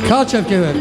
Kaç çevke ver.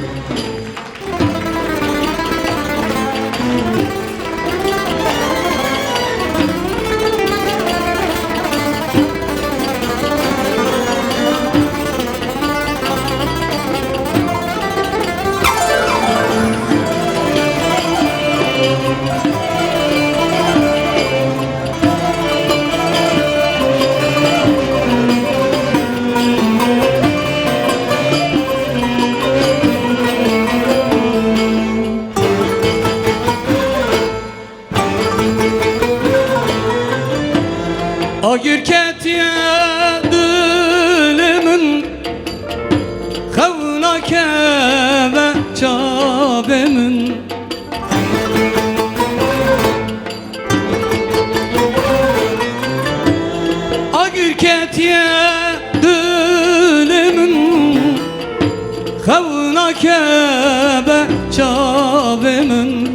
O gürket dilimin kavna keve çabemin O gürket dilimin kavna keve çabemin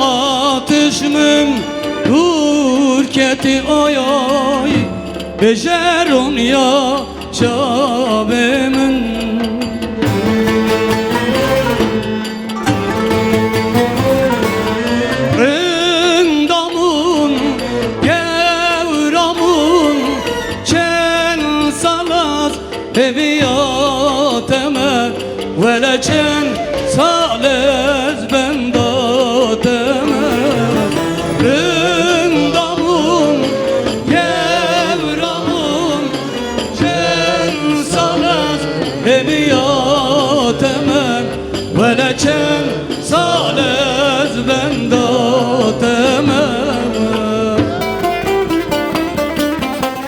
Atışmım hürketi ay ay Bejeron ya şabemin Rındamun gevramun Çen salat eviyateme Vele çen salez bendateme Rındamun gevramun Çen salat eviyateme Vele çen salez bendateme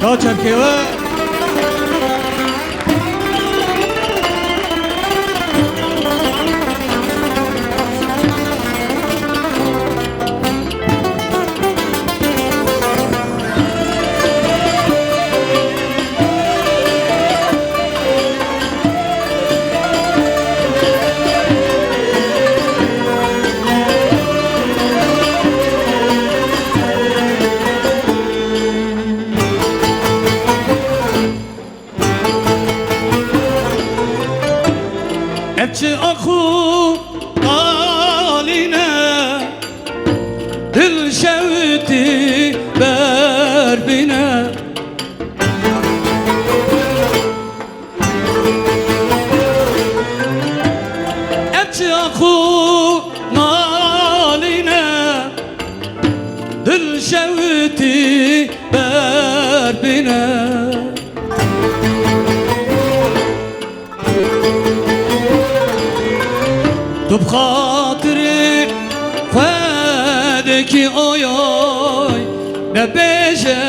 Kaçak keve Etçi aku haline Dil şevti berbine Etçi aku haline Dil şevti berbine بخاطري فادك آي آي نبجأ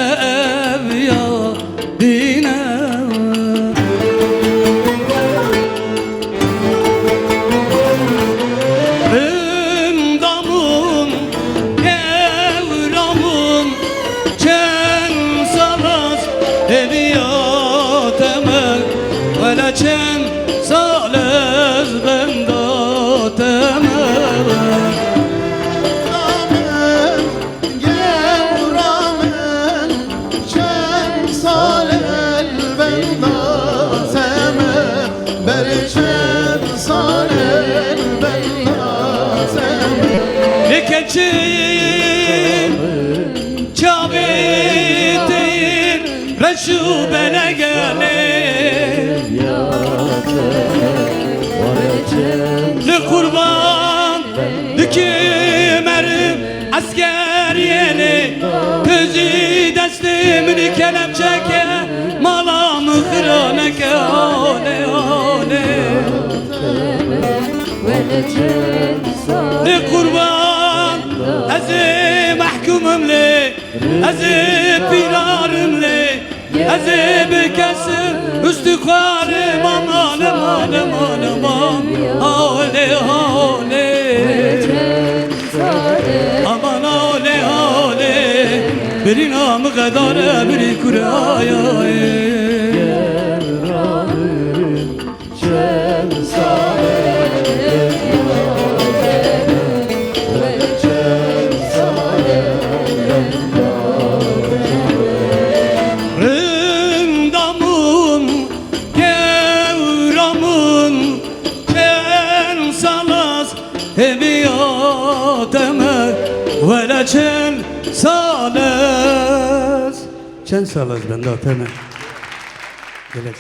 يا دينا Rındamun gevramun Çen salas eviyateme Vele çen salez benda Lekeçin çabitir Reşu bene gelir Li kurban Dükümerim asker yeni Tüzü destimin kelepçeke Malamı kıraneke Hale hale Li kurban Ezi mahkumum li Ezi pirarım li Ezi bikesim üstükarım Amanım anım anım anım Hale hale Aman hale hale Biri namı kadar biri kuraya همیاتمه ولا چند سال است چند سال از بنداتمه دلت